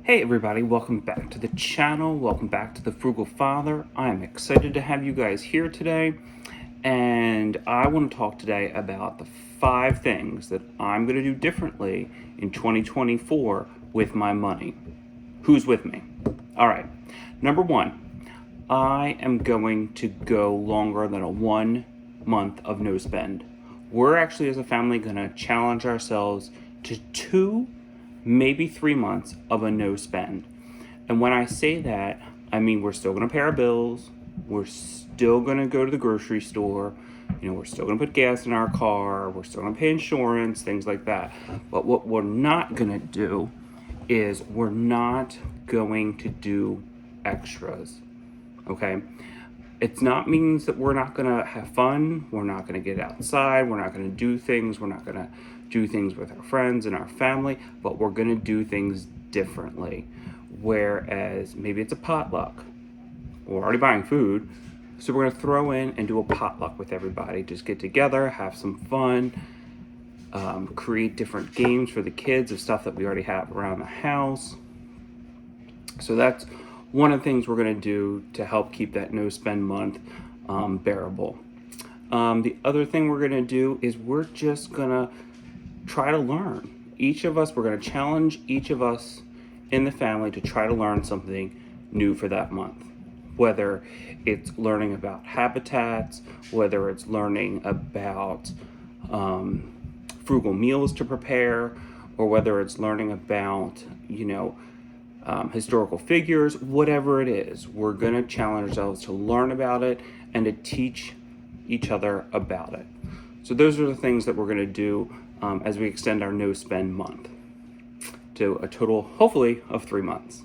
Hey everybody, welcome back to the channel. Welcome back to the Frugal Father. I'm excited to have you guys here today. And I want to talk today about the 5 things that I'm going to do differently in 2024 with my money. Who's with me? All right. Number 1, I am going to go longer than a 1 month of no spend. We're actually, as a family, going to challenge ourselves to 2, maybe 3 months of a no spend. And when I say that, I mean we're still going to pay our bills. We're still going to go to the grocery store. We're still going to put gas in our car. We're still going to pay insurance, things like that. But what we're not going to do is we're not going to do extras. Okay? It's not means that we're not going to have fun. We're not going to get outside. We're not going to do things. We're not going to do things with our friends and our family, but we're going to do things differently. Whereas maybe it's a potluck. We're already buying food, so we're going to throw in and do a potluck with everybody. Just get together, have some fun, create different games for the kids of stuff that we already have around the house. So that's one of the things we're going to do to help keep that no spend month bearable. The other thing we're going to do is we're just going to try to learn. Each of us, we're going to challenge each of us in the family to try to learn something new for that month. Whether it's learning about habitats, whether it's learning about frugal meals to prepare, or whether it's learning about, historical figures, whatever it is, we're going to challenge ourselves to learn about it and to teach each other about it. So those are the things that we're going to do as we extend our no spend month to a total, hopefully, of 3 months.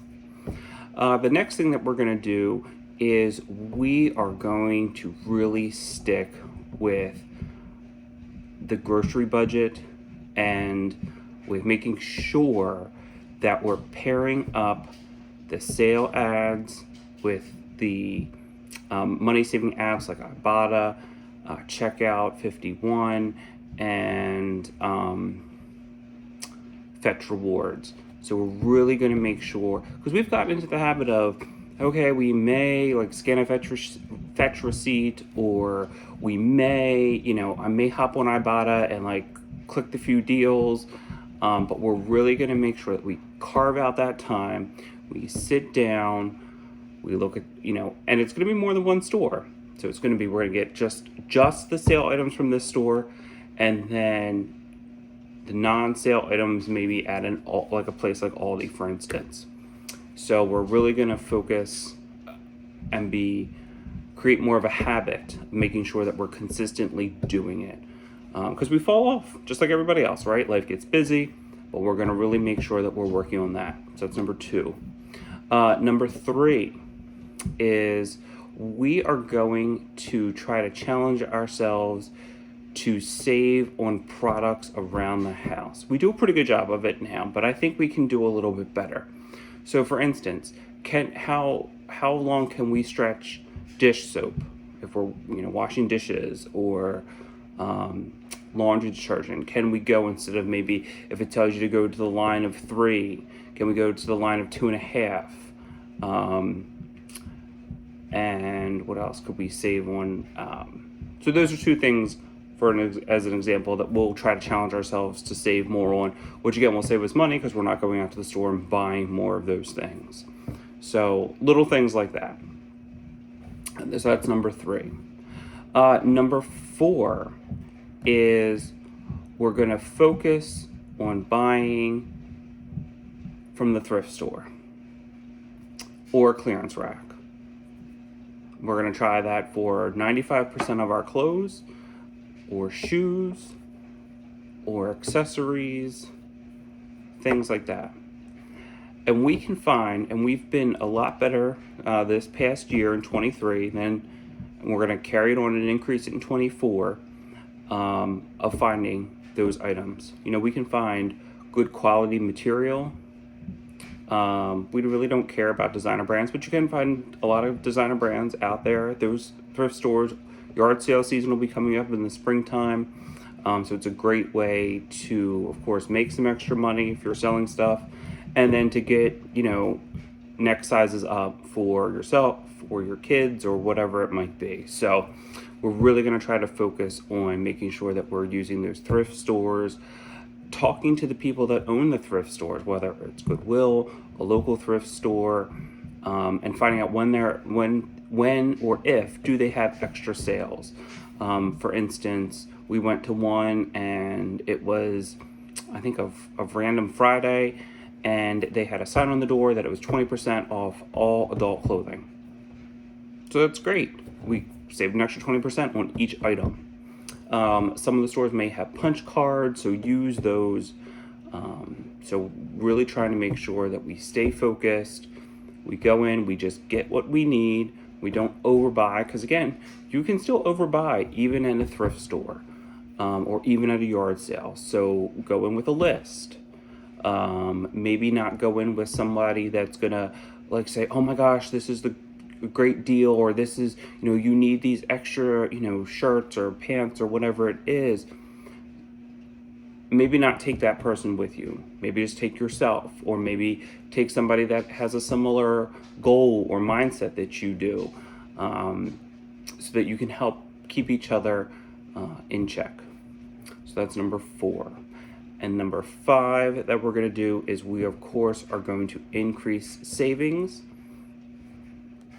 The next thing that we're going to do is we are going to really stick with the grocery budget and with making sure that we're pairing up the sale ads with the money-saving apps like Ibotta, Checkout 51, and Fetch Rewards. So we're really going to make sure, because we've gotten into the habit of, okay, we may scan a fetch receipt, or we may, I may hop on Ibotta and click the few deals, but we're really going to make sure that we carve out that time, we sit down, we look at, and it's going to be more than one store. So it's going to be, we're going to get just the sale items from this store, and then the non-sale items maybe at a place like Aldi, for instance. So we're really going to focus and create more of a habit of making sure that we're consistently doing it. Because we fall off, just like everybody else, right? Life gets busy, but we're going to really make sure that we're working on that. So that's number 2. Number 3 is we are going to try to challenge ourselves to save on products around the house. We do a pretty good job of it now, but I think we can do a little bit better. So for instance, how long can we stretch dish soap if we're washing dishes, or laundry detergent? Can we go, instead of maybe if it tells you to go to the line of 3, can we go to the line of 2.5? And what else could we save on? So those are 2 things as an example that we'll try to challenge ourselves to save more on, which again will save us money because we're not going out to the store and buying more of those things. So little things like that. So that's number 3. Number 4 is we're going to focus on buying from the thrift store or clearance rack. We're going to try that for 95% of our clothes, or shoes, or accessories, things like that. And we can find, and we've been a lot better this past year in 23, and we're going to carry it on and increase it in 24, of finding those items. We can find good quality material. We really don't care about designer brands, but you can find a lot of designer brands out there. Those thrift stores, yard sale season will be coming up in the springtime. So it's a great way to, of course, make some extra money if you're selling stuff, and then to get, next sizes up for yourself or your kids or whatever it might be. So we're really going to try to focus on making sure that we're using those thrift stores, talking to the people that own the thrift stores, whether it's Goodwill, a local thrift store, and finding out when or if do they have extra sales. For instance, we went to one and it was, I think, of Random Friday, and they had a sign on the door that it was 20% off all adult clothing. So that's great. We saved an extra 20% on each item. Some of the stores may have punch cards, so use those. So really trying to make sure that we stay focused. We go in, we just get what we need. We don't overbuy, because again, you can still overbuy even in a thrift store, or even at a yard sale. So go in with a list. Maybe not go in with somebody that's gonna say, oh my gosh, this is the great deal, or this is, you need these extra, shirts or pants or whatever it is. Maybe not take that person with you. Maybe just take yourself, or maybe take somebody that has a similar goal or mindset that you do, so that you can help keep each other in check. So that's number 4. And number 5 that we're going to do is we, of course, are going to increase savings.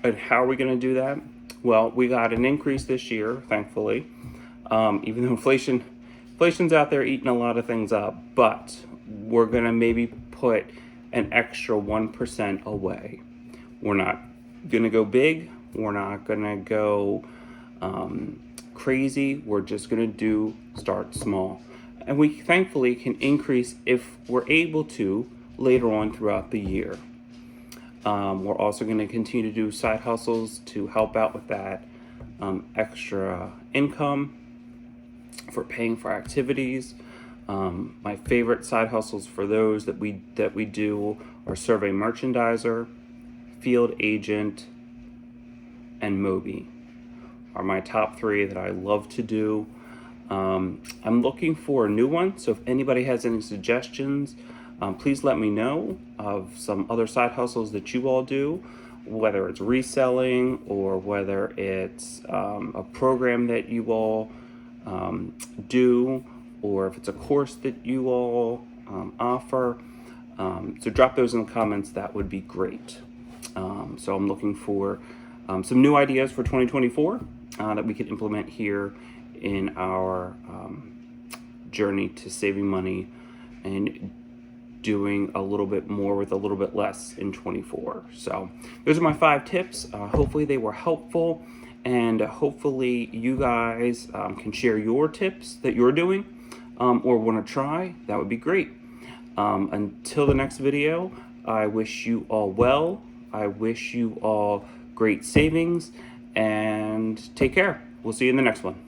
And how are we going to do that? Well, we got an increase this year, thankfully, even though inflation's out there eating a lot of things up, but we're going to maybe put an extra 1% away. We're not going to go big. We're not going to go crazy. We're just going to start small. And we thankfully can increase if we're able to later on throughout the year. We're also going to continue to do side hustles to help out with that extra income for paying for activities. My favorite side hustles for those that we do are survey merchandiser, field agent, and Moby are my top 3 that I love to do. I'm looking for a new one, so if anybody has any suggestions, please let me know of some other side hustles that you all do, whether it's reselling or whether it's a program that you all do, or if it's a course that you all offer. So drop those in the comments. That would be great. So I'm looking for some new ideas for 2024 that we could implement here in our journey to saving money and doing a little bit more with a little bit less in 24. So those are my 5 tips. Hopefully they were helpful, and hopefully you guys can share your tips that you're doing or want to try. That would be great. Until the next video, I wish you all well. I wish you all great savings, and take care. We'll see you in the next one.